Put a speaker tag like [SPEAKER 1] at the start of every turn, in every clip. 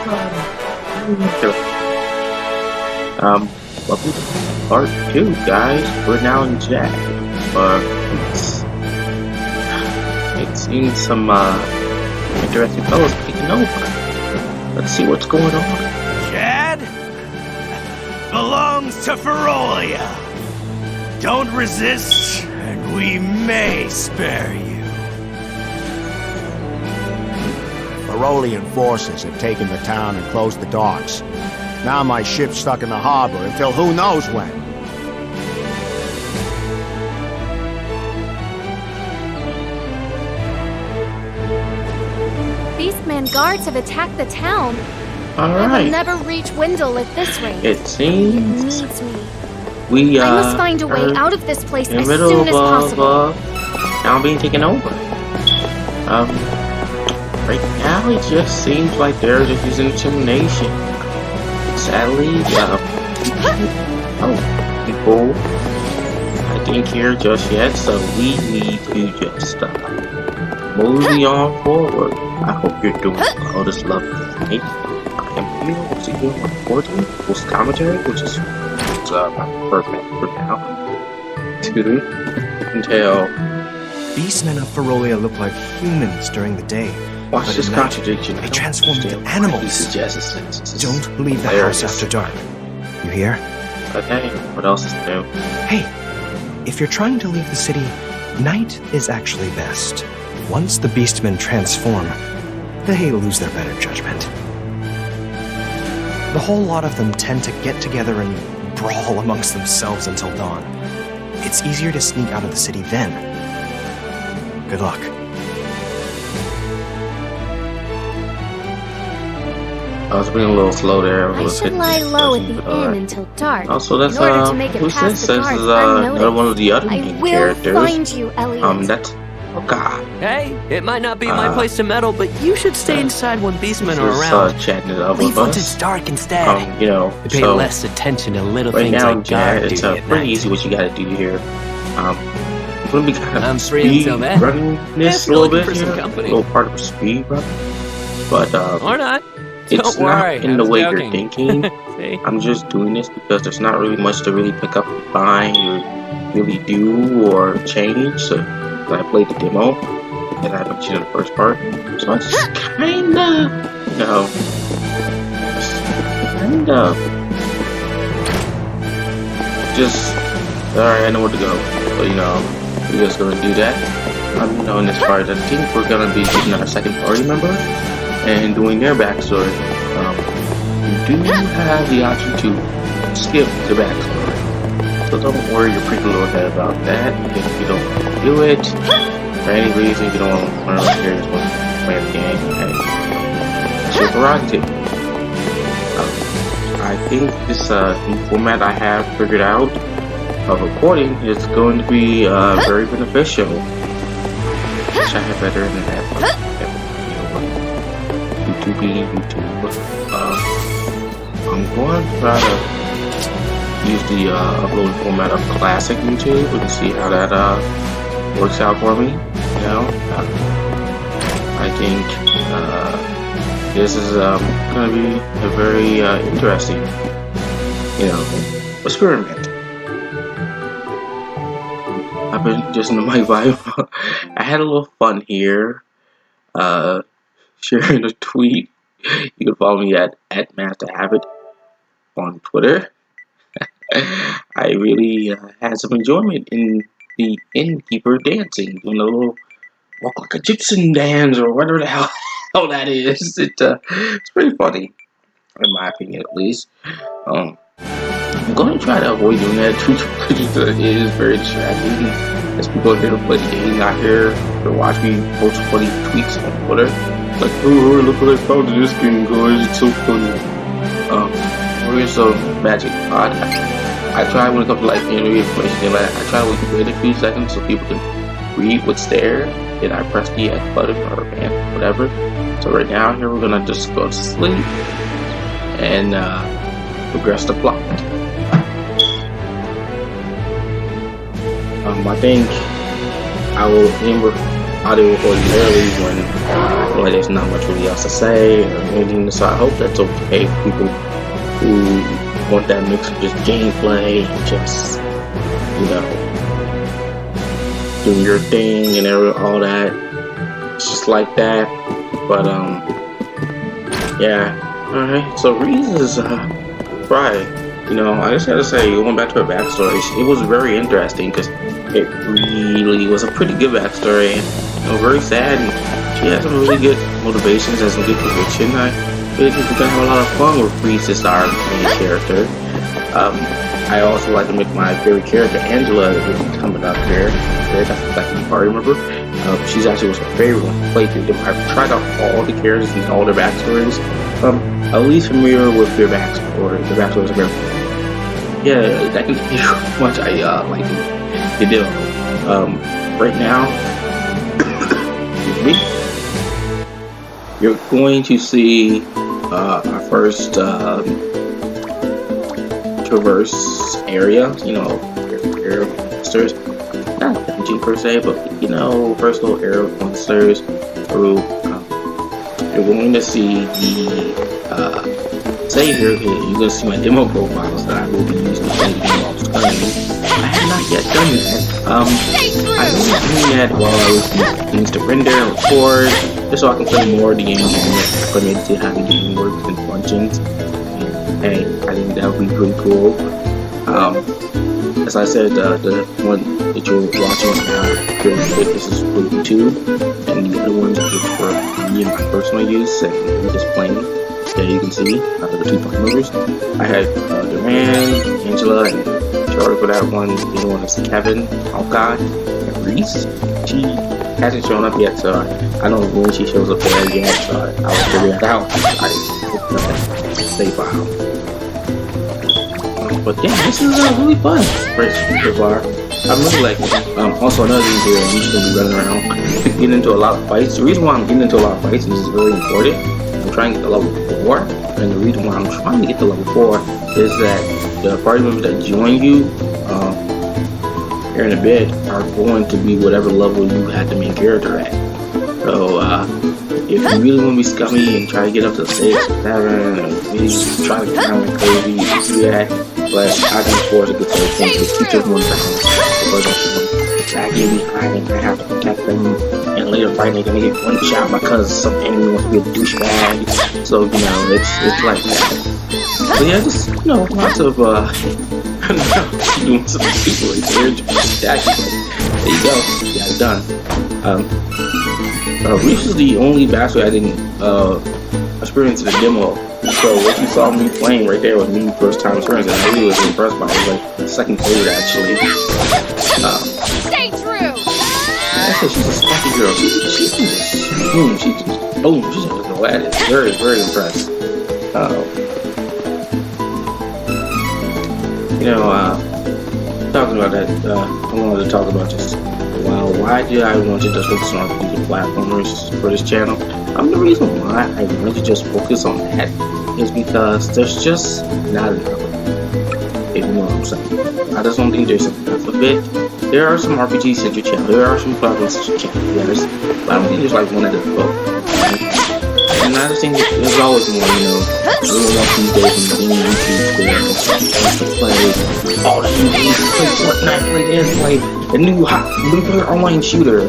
[SPEAKER 1] Welcome to part 2, guys. We're now in Jadd. It seems some interesting fellows taking over. Let's see what's going on.
[SPEAKER 2] Jadd belongs to Ferolia. Don't resist, and we may spare you.
[SPEAKER 3] Ferolian forces have taken the town and closed the docks. Now my ship's stuck in the harbor until who knows when.
[SPEAKER 4] Beastman guards have attacked the town.
[SPEAKER 1] Alright.
[SPEAKER 4] We'll never reach Wendell at this rate.
[SPEAKER 1] It seems
[SPEAKER 4] It needs me.
[SPEAKER 1] we
[SPEAKER 4] I must find a way out of this place
[SPEAKER 1] in
[SPEAKER 4] as
[SPEAKER 1] the middle
[SPEAKER 4] soon as possible.
[SPEAKER 1] of town being taken over. Right now it just seems like they're just using intimidation. Sadly, people I think here just yet, so we need to just moving on forward. I hope you're doing all this lovely night. I am here once again recording post commentary, which is my preferred method for now. Excuse me. Until
[SPEAKER 5] Beastmen of Ferolia look like humans during the day.
[SPEAKER 1] watch
[SPEAKER 5] But
[SPEAKER 1] this
[SPEAKER 5] at night,
[SPEAKER 1] contradiction.
[SPEAKER 5] they transform into
[SPEAKER 1] He
[SPEAKER 5] animals.
[SPEAKER 1] suggests this.
[SPEAKER 5] Don't leave the house after dark. You hear?
[SPEAKER 1] Okay, what else is new?
[SPEAKER 5] Hey, if you're trying to leave the city, night is actually best. Once the Beastmen transform, they lose their better judgment. The whole lot of them tend to get together and brawl amongst themselves until dawn. It's easier to sneak out of the city then. Good luck.
[SPEAKER 1] I was being a little slow there.
[SPEAKER 4] I should lie low at the inn until dark.
[SPEAKER 1] Also, that's
[SPEAKER 4] in order to make it
[SPEAKER 1] who's
[SPEAKER 4] past
[SPEAKER 1] this?
[SPEAKER 4] the
[SPEAKER 1] This
[SPEAKER 4] guards
[SPEAKER 1] is another
[SPEAKER 4] unnoticed.
[SPEAKER 1] one of the other
[SPEAKER 4] I
[SPEAKER 1] main
[SPEAKER 4] will
[SPEAKER 1] characters.
[SPEAKER 4] find you, Elliot.
[SPEAKER 1] That's God.
[SPEAKER 6] Hey, it might not be my place to meddle, but you should stay inside when beastmen are
[SPEAKER 1] This is
[SPEAKER 6] around.
[SPEAKER 1] chatting it up
[SPEAKER 6] Leave
[SPEAKER 1] with
[SPEAKER 6] once
[SPEAKER 1] us.
[SPEAKER 6] it's dark instead.
[SPEAKER 1] You know,
[SPEAKER 6] Pay
[SPEAKER 1] so
[SPEAKER 6] less attention to little
[SPEAKER 1] right
[SPEAKER 6] things
[SPEAKER 1] now,
[SPEAKER 6] like
[SPEAKER 1] Jadd,
[SPEAKER 6] guard
[SPEAKER 1] it's
[SPEAKER 6] duty at
[SPEAKER 1] pretty
[SPEAKER 6] night.
[SPEAKER 1] easy what you gotta do here. I'm gonna be kind of
[SPEAKER 6] I'm free
[SPEAKER 1] speed
[SPEAKER 6] until then.
[SPEAKER 1] running this
[SPEAKER 6] If
[SPEAKER 1] a
[SPEAKER 6] you're
[SPEAKER 1] little
[SPEAKER 6] looking
[SPEAKER 1] bit
[SPEAKER 6] for some
[SPEAKER 1] here.
[SPEAKER 6] company.
[SPEAKER 1] A little part of a speed run, but
[SPEAKER 6] Or not.
[SPEAKER 1] it's
[SPEAKER 6] Don't
[SPEAKER 1] not
[SPEAKER 6] worry,
[SPEAKER 1] in
[SPEAKER 6] I
[SPEAKER 1] the
[SPEAKER 6] was
[SPEAKER 1] way
[SPEAKER 6] joking.
[SPEAKER 1] you're thinking.
[SPEAKER 6] See?
[SPEAKER 1] I'm just doing this because there's not really much to really pick up and find or really do or change. So I played the demo that I mentioned in the first part. So I just kinda, just alright, I know where to go. So we're just gonna do that. In this part, I think we're gonna be getting our second party member and doing their backstory. You do have the option to skip the backstory, so don't worry your pretty little head about that. If you don't do it for any reason, you don't want to hear this one play the game, hey, it's your prerogative. I think this new format I have figured out of recording is going to be very beneficial. Wish I had better internet. YouTube. I'm going to try to use the upload format of classic YouTube and see how that works out for me. I think this is going to be a very interesting, experiment. I've been just in my vibe. I had a little fun here. Sharing a tweet. You can follow me at MasterSaruwatari on Twitter. I really had some enjoyment in the innkeeper dancing, doing a little walk like a Egyptian dance or whatever the hell that is. It's pretty funny, in my opinion at least. I'm going to try to avoid doing that too much. It is very distracting. As people are here to play the game, not here to watch me post funny tweets on Twitter. Like, oh, look what I found in this game, guys. It's so funny. We're so magic. I try when it comes to like interview information, I try to wait a few seconds so people can read what's there. Then I press the X button or whatever. So right now, here we're gonna just go to sleep and progress the plot. I think I will remember audio recording early when I feel like there's not much really else to say or anything, so I hope that's okay for people who want that mix of just gameplay and just, you know, doing your thing and all that. It's just like that. But yeah. Alright, so Reese is right. You know, I just gotta say, going back to her backstory, it was very interesting because it really was a pretty good backstory, and you know, very sad. And she had some really good motivations and some good conviction. I really think we're gonna have a lot of fun with Reese as our main character. I also like to make my favorite character, Angela, that will be coming up here. That's like you probably remember. She's actually was my favorite one to play through them. I've tried out all the characters and all their backstories. At least familiar with their backstory. The backstories are very. Yeah, that can tell you how much I like the deal. Right now, excuse me, you're going to see our first traverse area. You know, area of monsters. Not PG per se, but you know, first little area of monsters through. You're going to see the save here. You're going to see my demo profiles that I will be using to play the game off screen. I have not yet done that. I was doing that while I was doing things to render and record, just so I can play more of the game and acclimate to how the game works and functions. And hey, I think that would be pretty cool. As I said, the one that you're watching now, this is for YouTube, and the other ones are just for me and my personal use, and we're just playing. There you can see the two party members. I had Duran, Angela, and Charlie for that one. The other one is Kevin, Hawkeye, and Reese. She hasn't shown up yet, so I don't know when she shows up there yet, so I will figure that out. I hooked up that save file. But yeah, this is really fun. Great so far. I'm really liking it. Also, another thing here, I'm just gonna be running around, getting into a lot of fights. The reason why I'm getting into a lot of fights, and this is very important, I'm trying to get to level 4, and the reason why I'm trying to get to level 4 is that the party members that join you here in a bit are going to be whatever level you had the main character at. So, if you really want to be scummy and try to get up to 6, 7, and really try to get down like crazy, you can do that. But I can afford to get to the point to keep just one down. Because I'm dragging behind and I have to protect them. And later fighting, they're gonna get one shot because some enemy wants to be a douchebag. So, you know, it's like that. But yeah, just, you know, lots of, doing some people right there. There you go. Got it done. Reese is the only backstory I didn't experience in the demo. So what you saw me playing right there was me first time experience, and I really was impressed by it. It was like the second favorite actually.
[SPEAKER 7] Stay true.
[SPEAKER 1] I said she's a spiky girl. She just go at it. Very, very impressed. You know, talking about that, I wanted to talk about just why did I want to just focus on RPG platformers for this channel? The reason why I wanted to just focus on that is because there's just not enough. If you know what I'm saying. I just don't think there's enough of it. There are some RPG centered channels, there are some platform centered channels, but I don't think there's like one that does both. And I just think there's always more, you know. Everyone wants these days in the YouTube square wants to play all the new games, play Fortnite, play this, play the new multiplayer online shooter.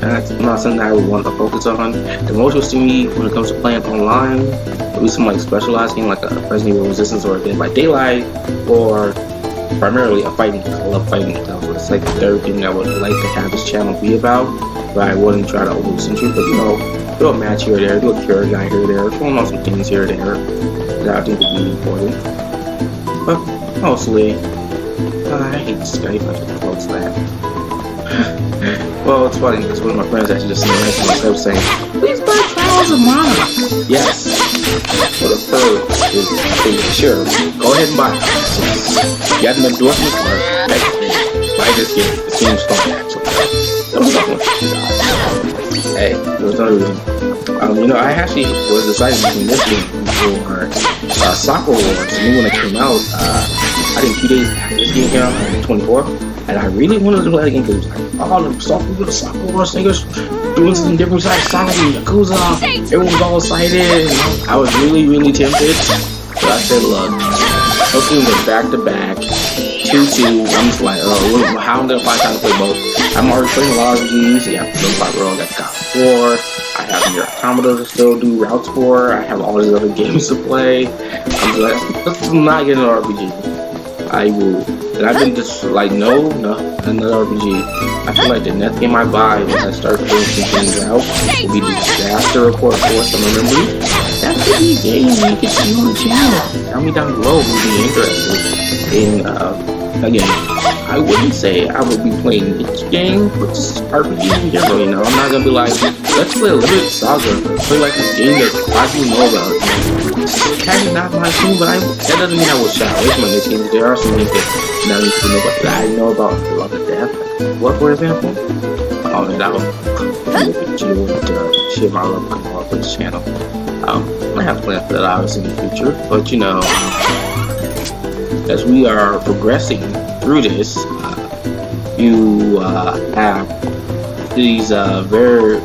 [SPEAKER 1] And that's not something I would want to focus on. The most interesting to me when it comes to playing online would be some like specialized game like a Resident Evil Resistance or a Dead by Daylight, or primarily a fighting game. I love fighting games. It's like the third thing I would like to have this channel be about, but I wouldn't try to over-censor, but you know, do a match here or there, do a cure guy here or there, throw on some things here or there that I think would be important. But mostly, I hate Skype, I just close that. Well, it's funny because one of my friends actually just sent me a message saying, please buy Trials of Mana. Yes. For the third is sure. Go ahead and buy it. You got an endorsement for it. Buy this game. It seems fun actually. Hey, there's another reason. You know, I actually was deciding between this game or Sakura Wars. The new one that came out, I think 2 days after this game came out, on the 24th. And I really wanted to play that game because it was like, oh, the Sakura Wars niggas doing some different society, Yakuza. Everyone's all excited. I was really tempted. But I said, look, those games are back to back. 2-2. I'm just like, oh, how am I gonna find time to play both? I'm already playing a lot of RPGs. Yeah, I'm still fight roll. Got God 4. I have Nier Automata to still do routes for. I have all these other games to play. I'm like, let's not get an RPG. I will. And I've been just like, no, another RPG. I feel like the next game I buy when I start finishing things out will be the Disaster Report for some memory. That could be a game you can see on the channel. Tell me down below who would be interested in, again, I wouldn't say I would be playing this game, but just RPG in general, you know. I'm not gonna be like, let's play a Limited Saga, play like this game that I do know about. It's kind of not my thing, but that doesn't mean I will shy away from this game. There are some things that I need to know about that I know about a lot of death. What, for example? Oh, and that will share my love come off this channel. I have plans for that obviously in the future, but you know, as we are progressing through this, you have these very,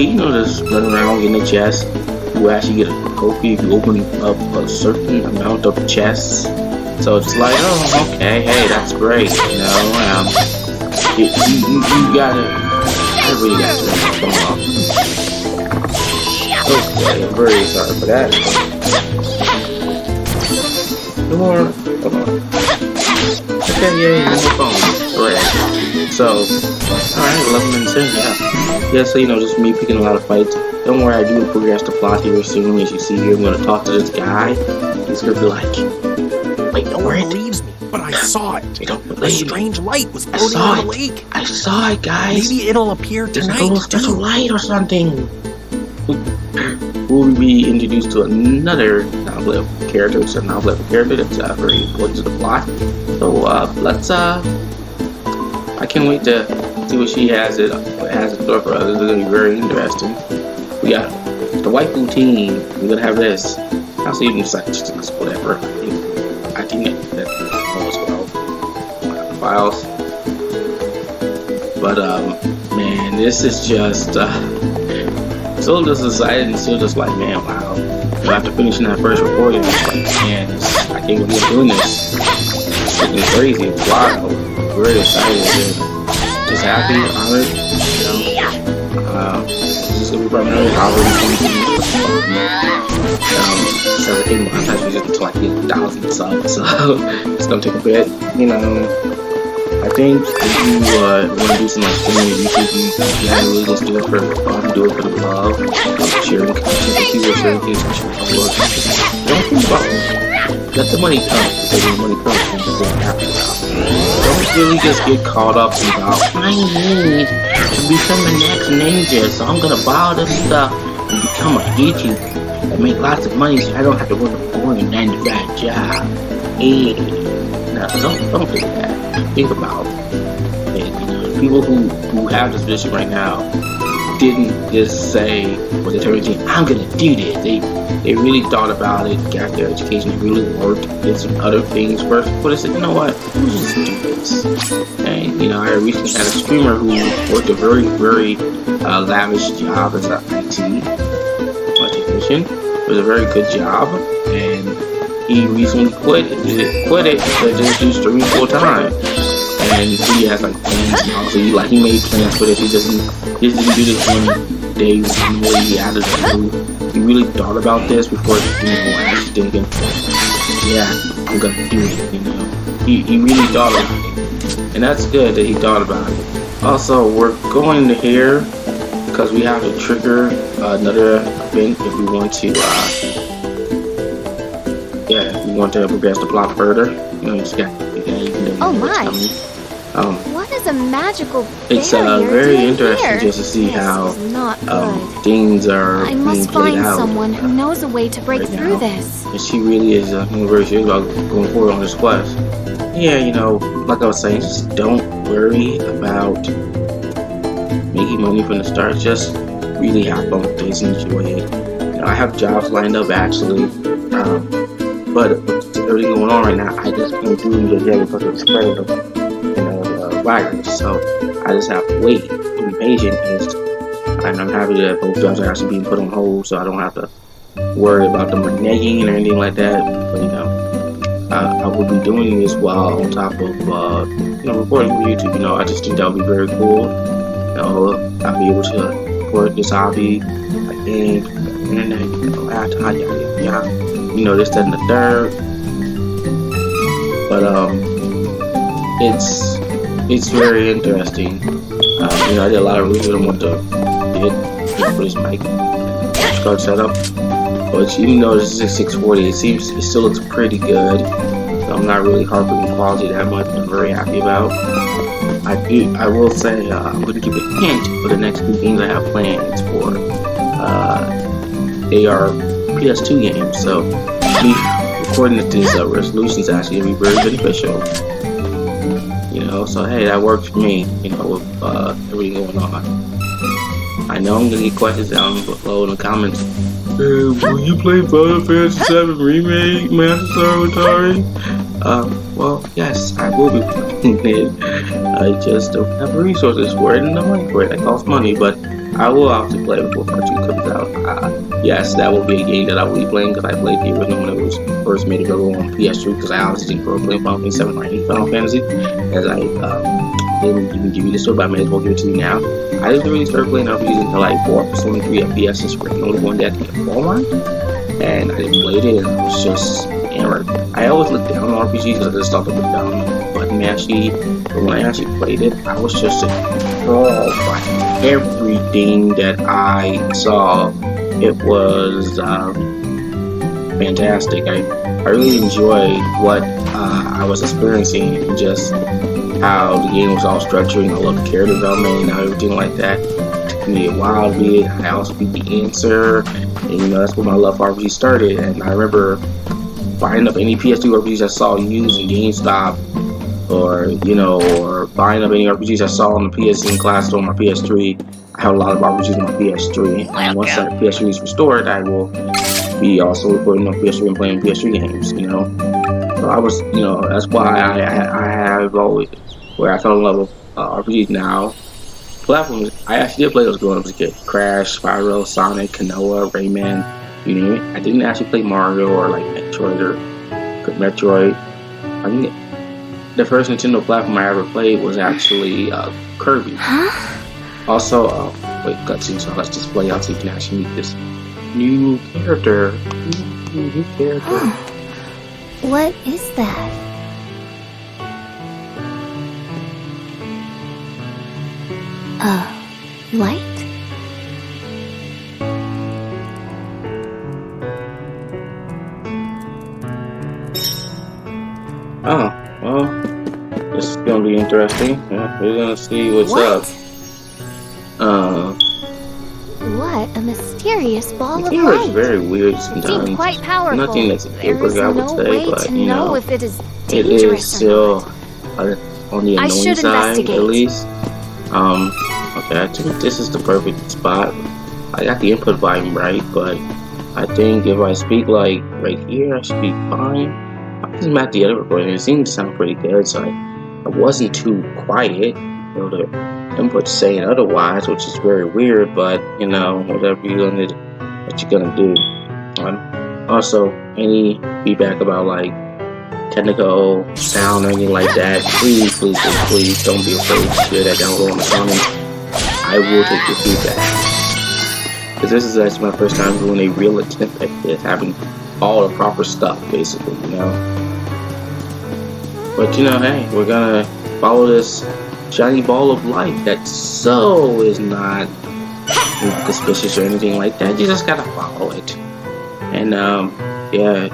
[SPEAKER 1] you know, just run around getting a chest. You actually get a trophy if you open up a certain amount of chests. So it's like, oh, okay, hey, that's great, you know. You gotta, I really got to turn my phone off. Okay, I'm very sorry for that. No more. Come on. Okay, yeah, no more phone. Alright. So, alright, 11 and 10, yeah. Yeah, so, you know, just me picking a lot of fights. Don't worry, I do progress the plot here soon. As you see here, I'm gonna talk to this guy. He's gonna be like, wait, don't worry.
[SPEAKER 3] No one believes me, but I saw it.
[SPEAKER 1] They don't
[SPEAKER 3] A
[SPEAKER 1] believe me.
[SPEAKER 3] strange light was floating on the lake.
[SPEAKER 1] I saw it, guys.
[SPEAKER 3] Maybe it'll appear
[SPEAKER 1] There's
[SPEAKER 3] tonight.
[SPEAKER 1] a little special light or something. We'll be introduced to another non-playable character. It's a non-playable character that's very important to the plot. So let's I can't wait to see what she has in store for us. It's gonna be very interesting. We got the waifu team. We're gonna have this. I'll see even statistics, whatever. I think that's as well. Files. But man, this is just still just excited and still just like, man, wow. After finishing that first recording, it's like, man, I can't believe I'm doing this. It's freaking crazy. It's wild. I'm very excited. Just happy, honored, you know. This is gonna be primarily honored. 17 months, I usually get to like 1,000 subs, so it's gonna take a bit, you know. I think if you want to do some like streaming on YouTube, you gotta really just do it for fun, do it for the love of sharing content with people, sharing things, and sharing love. Don't think about it. Let the money come, because when the money comes, you're going happy about it. Don't really just get caught up about, I need to become the next ninja, so I'm gonna buy all this stuff and become a YouTuber and make lots of money so I don't have to work a boring 9-to-5 job. Hey, no, don't do that. Think about it. You know, people who have this position right now didn't just say, well, they turned in, I'm gonna do this. They really thought about it, got their education, they really worked, did some other things first before they said, you know what, we'll just do this. And you know, I recently had a streamer who worked a very lavish job as an IT technician. It was a very good job, and he recently quit it to just do streaming full time. And he has like plans now, so he made plans for this. He didn't do this one day when he had it to. He really thought about this before, you know, actually thinking, yeah, I'm gonna do it, you know. He really thought about it. And that's good that he thought about it. Also, we're going to here because we have to trigger another event if we want to if we want to progress the plot further. You know, just
[SPEAKER 4] oh my! What is a magical
[SPEAKER 1] it's very interesting just to see how things are
[SPEAKER 4] I must
[SPEAKER 1] being
[SPEAKER 4] find
[SPEAKER 1] out,
[SPEAKER 4] someone who knows a way to break
[SPEAKER 1] right
[SPEAKER 4] through
[SPEAKER 1] now.
[SPEAKER 4] this.
[SPEAKER 1] And she really is very serious about going forward on this quest. Yeah, you know, like I was saying, just don't worry about making money from the start. Just really have fun with things and enjoy it. You know, I have jobs lined up actually, but with everything going on right now, I just can't do them just yet because of the spread of the virus. So I just have to wait and be patient and just and I'm happy that both jobs are actually being put on hold, so I don't have to worry about them reneging or anything like that. But you know, I will be doing this while on top of recording for YouTube. You know, I just think that would be very cool. You know, I'll be able to support this hobby, I think, and then you know, this, that, and the third. But it's very interesting. You know, I did a lot of research on what to get for this mic card setup. But even though this is a 640, it still looks pretty good. So I'm not really harping on quality that much. I'm very happy about. I will say I'm going to give a hint for the next few things I have plans for. They are PS2 games, so me recording this resolution is actually going to be very beneficial. You know, so hey, that works for me. You know, with everything going on. I know I'm going to get questions down below in the comments. Hey, will you play Final Fantasy VII Remake, MasterSaruwatari? Well, yes, I will be playing it. I just don't have the resources for it and the money for it. That costs money, but I will obviously play it before Part 2 comes out. Yes, that will be a game that I will be playing because I played the original when it was first made available on PS3 because I obviously didn't grow up playing Final Fantasy 7 or any Final Fantasy, as I didn't even give you this story, but I may as well give it to you now. I didn't really start playing RPGs until like 4.3 FPS is for the one that at Walmart, and I didn't play it, and I was just hammered. I always looked down on RPGs because I just thought they were down button mashy, but when I actually played it, I was just enthralled by everything that I saw. It was fantastic. I really enjoyed what I was experiencing, and just how the game was all structured. I love the character development and everything like that. It took me a while to beat it. I also beat the answer, and you know, that's where my love for RPG started. And I remember buying up any PS2 RPGs I saw used in GameStop, or you know, or buying up any RPGs I saw on the PSN Classic on my PS3. I have a lot of RPGs on my PS3, and once that PS3 is restored, I will be also recording on PS3 and playing PS3 games. You know, so I was, you know, that's why I have always, where I fell in love with RPGs now. Platforms, I actually did play those growing up as a kid. Crash, Spyro, Sonic, Kanoa, Rayman, you name it. I didn't actually play Mario or like Metroid. I think the first Nintendo platform I ever played was actually Kirby. Also, wait, cutscene, so let's just play out so you can actually meet this new character. New character.
[SPEAKER 4] What is that? Light?
[SPEAKER 1] Oh, well, this is gonna be interesting. Yeah, we're gonna see what's up.
[SPEAKER 4] What a mysterious ball of
[SPEAKER 1] It
[SPEAKER 4] light.
[SPEAKER 1] was very weird
[SPEAKER 4] It
[SPEAKER 1] sometimes.
[SPEAKER 4] seemed quite powerful.
[SPEAKER 1] Nothing that's a
[SPEAKER 4] There
[SPEAKER 1] deal
[SPEAKER 4] is
[SPEAKER 1] breaker, I would
[SPEAKER 4] no
[SPEAKER 1] say,
[SPEAKER 4] way
[SPEAKER 1] but
[SPEAKER 4] to
[SPEAKER 1] you know,
[SPEAKER 4] if it is
[SPEAKER 1] it
[SPEAKER 4] dangerous
[SPEAKER 1] is still on the
[SPEAKER 4] I
[SPEAKER 1] annoying
[SPEAKER 4] should
[SPEAKER 1] side,
[SPEAKER 4] investigate.
[SPEAKER 1] at least. Okay, I think this is the perfect spot. I got the input volume right, but I think if I speak like right here, I should be fine. I just mapped the other recording, and it seemed to sound pretty good, so I wasn't too quiet. You know, the input's saying otherwise, which is very weird, but you know, whatever you're gonna do, what you're gonna do. Also, any feedback about like technical sound or anything like that, please don't be afraid to share that down below in the comments. I will take your feedback, because this is actually my first time doing a real attempt at this, having all the proper stuff basically, you know. But you know, hey, we're gonna follow this shiny ball of light that so is not suspicious or anything like that. You just gotta follow it. And yeah,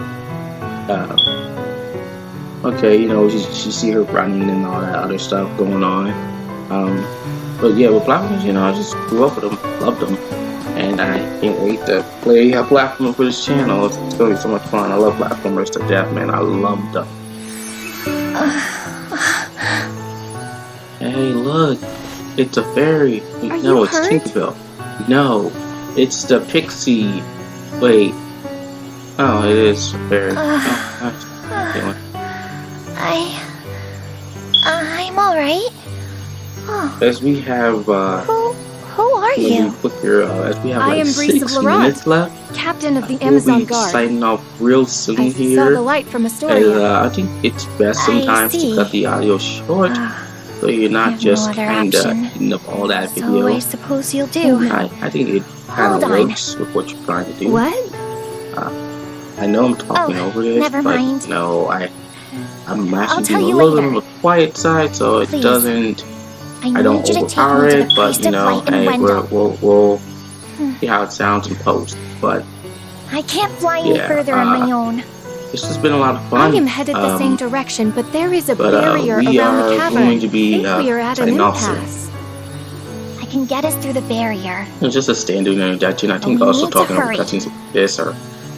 [SPEAKER 1] okay, you know, you see her running and all that other stuff going on. But yeah, with platforms, you know, I just grew up with them, loved them, and I can't wait to play a platformer for this channel. It's gonna be so much fun. I love platformers to death, man. I love them. Hey, look, it's a fairy. No, it's Tinkerbell. No, it's the pixie. Wait. Oh, it is a fairy.
[SPEAKER 4] I'm alright.
[SPEAKER 1] As we have,
[SPEAKER 4] Who are are you?
[SPEAKER 1] Quicker, as we have
[SPEAKER 7] I
[SPEAKER 1] like
[SPEAKER 7] am Breeze
[SPEAKER 1] 6
[SPEAKER 7] of Laurent,
[SPEAKER 1] minutes left.
[SPEAKER 7] captain of the
[SPEAKER 1] We'll
[SPEAKER 7] Amazon
[SPEAKER 1] be
[SPEAKER 7] Guard.
[SPEAKER 1] signing off real soon
[SPEAKER 7] I saw
[SPEAKER 1] here.
[SPEAKER 7] the light from
[SPEAKER 1] And,
[SPEAKER 7] Astoria.
[SPEAKER 1] I think it's best
[SPEAKER 4] I
[SPEAKER 1] sometimes to
[SPEAKER 4] see.
[SPEAKER 1] cut the audio short, so you're
[SPEAKER 4] I
[SPEAKER 1] not
[SPEAKER 4] have
[SPEAKER 1] just
[SPEAKER 4] no other
[SPEAKER 1] kind of
[SPEAKER 4] option.
[SPEAKER 1] eating up all that
[SPEAKER 4] So
[SPEAKER 1] video.
[SPEAKER 4] I suppose you'll do.
[SPEAKER 1] I think it kind
[SPEAKER 4] Hold
[SPEAKER 1] of
[SPEAKER 4] on.
[SPEAKER 1] works with what you're trying to do.
[SPEAKER 7] What?
[SPEAKER 1] I know I'm talking
[SPEAKER 4] Oh,
[SPEAKER 1] over this,
[SPEAKER 4] never
[SPEAKER 1] but
[SPEAKER 4] mind.
[SPEAKER 1] no, I'm
[SPEAKER 4] I'll
[SPEAKER 1] actually
[SPEAKER 4] tell
[SPEAKER 1] doing a
[SPEAKER 4] you
[SPEAKER 1] little bit
[SPEAKER 4] later.
[SPEAKER 1] on the quiet side, so it
[SPEAKER 4] Please.
[SPEAKER 1] doesn't.
[SPEAKER 4] I
[SPEAKER 1] I don't
[SPEAKER 4] need you to take
[SPEAKER 1] overpower
[SPEAKER 4] me to
[SPEAKER 1] it,
[SPEAKER 4] the
[SPEAKER 1] but
[SPEAKER 4] Priest
[SPEAKER 1] you
[SPEAKER 4] of
[SPEAKER 1] know,
[SPEAKER 4] Light in
[SPEAKER 1] hey,
[SPEAKER 4] Wendell.
[SPEAKER 1] we'll see how it sounds in post. But
[SPEAKER 4] I can't fly any
[SPEAKER 1] yeah,
[SPEAKER 4] further on my own.
[SPEAKER 1] this has been a lot of
[SPEAKER 7] I
[SPEAKER 1] fun.
[SPEAKER 7] am headed the same direction, but there is a
[SPEAKER 1] but,
[SPEAKER 7] barrier
[SPEAKER 1] we
[SPEAKER 7] around
[SPEAKER 1] are
[SPEAKER 7] the cavern.
[SPEAKER 1] going to be,
[SPEAKER 7] I think we are at an
[SPEAKER 1] signing off soon.
[SPEAKER 7] impasse.
[SPEAKER 4] I can get us through the barrier.
[SPEAKER 1] It's just a standard introduction. I
[SPEAKER 4] But
[SPEAKER 1] think
[SPEAKER 4] we
[SPEAKER 1] also
[SPEAKER 4] need to
[SPEAKER 1] talking over
[SPEAKER 4] hurry.
[SPEAKER 1] cutscenes like this or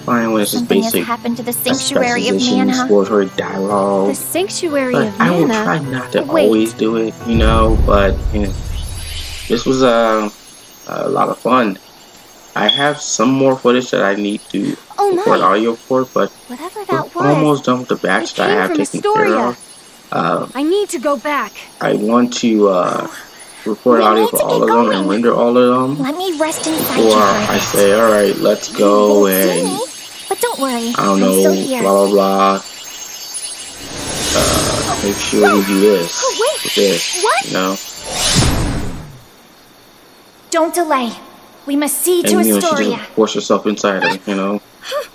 [SPEAKER 1] fine when it's just
[SPEAKER 4] Something has
[SPEAKER 1] basic
[SPEAKER 4] happened to the Sanctuary of
[SPEAKER 1] exposition,
[SPEAKER 4] Mana.
[SPEAKER 1] exploratory
[SPEAKER 7] The
[SPEAKER 1] dialogue.
[SPEAKER 7] Sanctuary
[SPEAKER 1] But
[SPEAKER 7] of
[SPEAKER 1] I will
[SPEAKER 7] Mana.
[SPEAKER 1] try not to
[SPEAKER 7] Wait.
[SPEAKER 1] always do it, you know. But you know, this was a lot of fun. I have some more footage that I need to
[SPEAKER 4] Oh
[SPEAKER 1] record
[SPEAKER 4] my!
[SPEAKER 1] audio for, but
[SPEAKER 4] Whatever
[SPEAKER 1] we're
[SPEAKER 4] that was.
[SPEAKER 1] almost done with the batch
[SPEAKER 7] It
[SPEAKER 1] that I
[SPEAKER 7] came
[SPEAKER 1] have
[SPEAKER 7] from
[SPEAKER 1] taken
[SPEAKER 7] Astoria.
[SPEAKER 1] care of.
[SPEAKER 7] I need to go back.
[SPEAKER 1] I want to record
[SPEAKER 4] We
[SPEAKER 1] audio
[SPEAKER 4] need
[SPEAKER 1] for
[SPEAKER 4] to
[SPEAKER 1] all
[SPEAKER 4] get
[SPEAKER 1] of them and
[SPEAKER 4] going.
[SPEAKER 1] render all of them.
[SPEAKER 4] Let me rest inside you
[SPEAKER 1] Or
[SPEAKER 4] for a
[SPEAKER 1] I
[SPEAKER 4] bit.
[SPEAKER 1] say, alright, let's
[SPEAKER 4] You
[SPEAKER 1] go
[SPEAKER 4] won't see
[SPEAKER 1] and,
[SPEAKER 4] me, but don't worry.
[SPEAKER 1] I don't
[SPEAKER 4] I'm still
[SPEAKER 1] know,
[SPEAKER 4] here.
[SPEAKER 1] blah blah blah. Make sure we do this,
[SPEAKER 4] Oh, wait.
[SPEAKER 1] with this,
[SPEAKER 4] What?
[SPEAKER 1] you know.
[SPEAKER 4] Don't delay. We must see
[SPEAKER 1] And
[SPEAKER 4] to
[SPEAKER 1] you know, she
[SPEAKER 4] Astoria.
[SPEAKER 1] just force herself inside her, you know.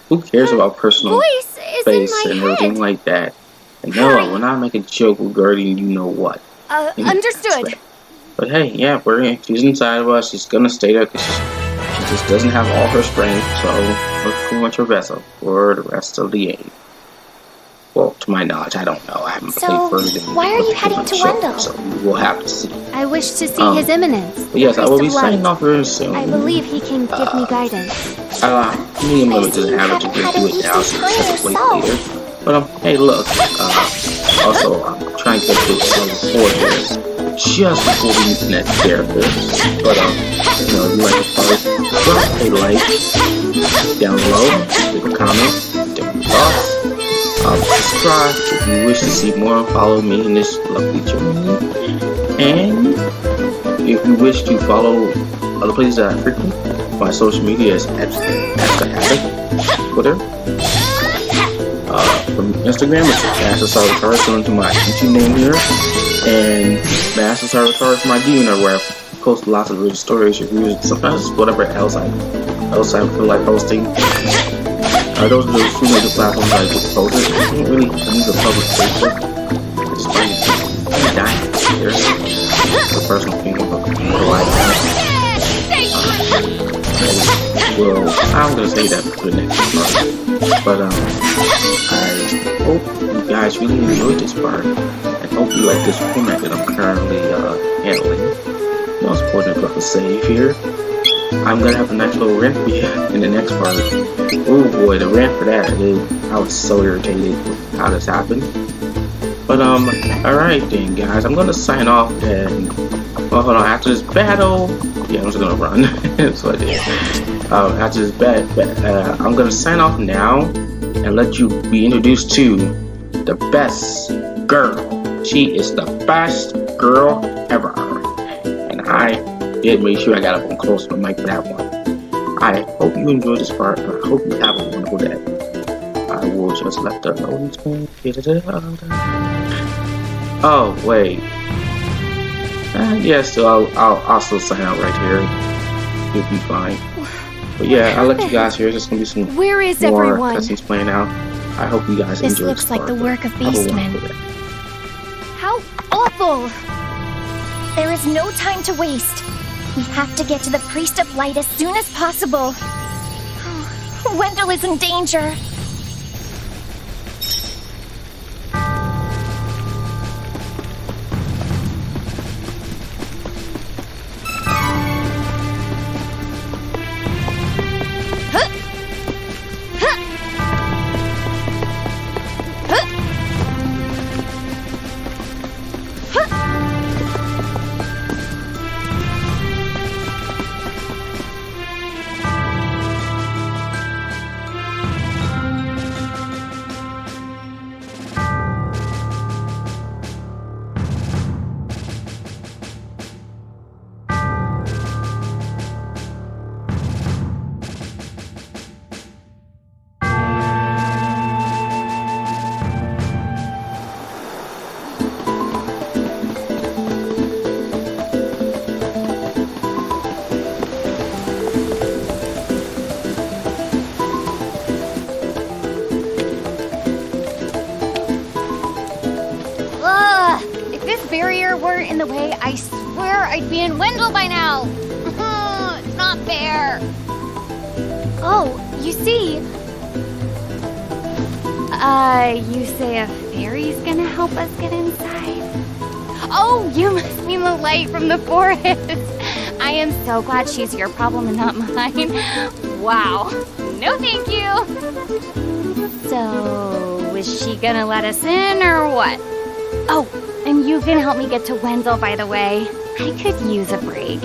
[SPEAKER 1] Who cares about personal
[SPEAKER 7] Voice is
[SPEAKER 1] space
[SPEAKER 7] in
[SPEAKER 1] and
[SPEAKER 7] my
[SPEAKER 1] everything
[SPEAKER 7] head.
[SPEAKER 1] like that? And no, we're not making a joke regarding you know what.
[SPEAKER 7] Understood.
[SPEAKER 1] But hey, yeah, she's inside of us. She's gonna stay there because she just doesn't have all her strength. So we're pretty much her vessel for the rest of the game. Well, to my knowledge, I don't know. I haven't
[SPEAKER 4] So,
[SPEAKER 1] played further than
[SPEAKER 4] why are you
[SPEAKER 1] the
[SPEAKER 4] heading to
[SPEAKER 1] show,
[SPEAKER 4] Wendell?
[SPEAKER 1] so we'll have to see.
[SPEAKER 7] I wish to see His Eminence.
[SPEAKER 1] But yes, I will be
[SPEAKER 7] Priest of
[SPEAKER 1] signing
[SPEAKER 7] Light.
[SPEAKER 1] off very soon.
[SPEAKER 7] I believe he can give me guidance.
[SPEAKER 1] Me and Limit
[SPEAKER 4] I see
[SPEAKER 1] doesn't
[SPEAKER 4] you
[SPEAKER 1] have it to
[SPEAKER 4] haven't had
[SPEAKER 1] do
[SPEAKER 4] an
[SPEAKER 1] it now,
[SPEAKER 4] easy
[SPEAKER 1] so
[SPEAKER 4] time
[SPEAKER 1] we'll wait
[SPEAKER 4] yourself.
[SPEAKER 1] later. But hey, look. Also, I'm trying to get to level 4 here, just before we meet the next character. But you know, you like to probably drop a like down below, leave a comment, different thoughts. Subscribe if you wish to see more. Follow me in this lovely journey, and if you wish to follow other places that I frequent, my social media is MasterSaruwatari, Twitter. From Instagram, it's MasterSaruwatari, similar to my YouTube name here, and MasterSaruwatari is my DNR, where I post lots of rich stories, reviews, and sometimes whatever else I feel like posting. Those are the two major platforms I just posted. I don't really use a public Facebook. It's funny. I'm dying here. It's a personal thing about the life. Well, I'm gonna say that for the next part. But I hope you guys really enjoyed this part, and hope you like this format that I'm currently handling. Most important about the save here. I'm gonna have a nice little rant for you in the next part. Oh boy, the rant for that I was so irritated with how this happened. But alright then guys, I'm gonna sign off and well, hold on, after this battle, yeah, I'm just gonna run. That's what I did. After this I'm gonna sign off now and let you be introduced to the best girl. She is the best girl ever. And I did make sure I got up and close to the mic for that one. I hope you enjoyed this part, and I hope you have a wonderful day. I will just let the loading screen get it out. Oh wait. Yeah, so I'll still sign out right here. It'll be fine. But yeah, I'll let you guys hear. There's gonna be some
[SPEAKER 7] Where is
[SPEAKER 1] more
[SPEAKER 7] everyone?
[SPEAKER 1] cutscenes playing out. I hope you guys
[SPEAKER 4] This
[SPEAKER 1] enjoy
[SPEAKER 4] looks
[SPEAKER 1] this
[SPEAKER 4] like
[SPEAKER 1] part.
[SPEAKER 4] the work of
[SPEAKER 1] Have a
[SPEAKER 4] beastmen.
[SPEAKER 1] wonderful day.
[SPEAKER 7] How awful!
[SPEAKER 4] There is no time to waste. We have to get to the Priest of Light as soon as possible. Wendell is in danger.
[SPEAKER 7] in the way, I swear I'd be in Wendell by now. It's not fair. Oh, you see... you say a fairy's gonna help us get inside? Oh, you must mean the light from the forest. I am so glad she's your problem and not mine. Wow. No thank you. So, is she gonna let us in or what? Oh, and you can help me get to Wendell, by the way. I could use a break.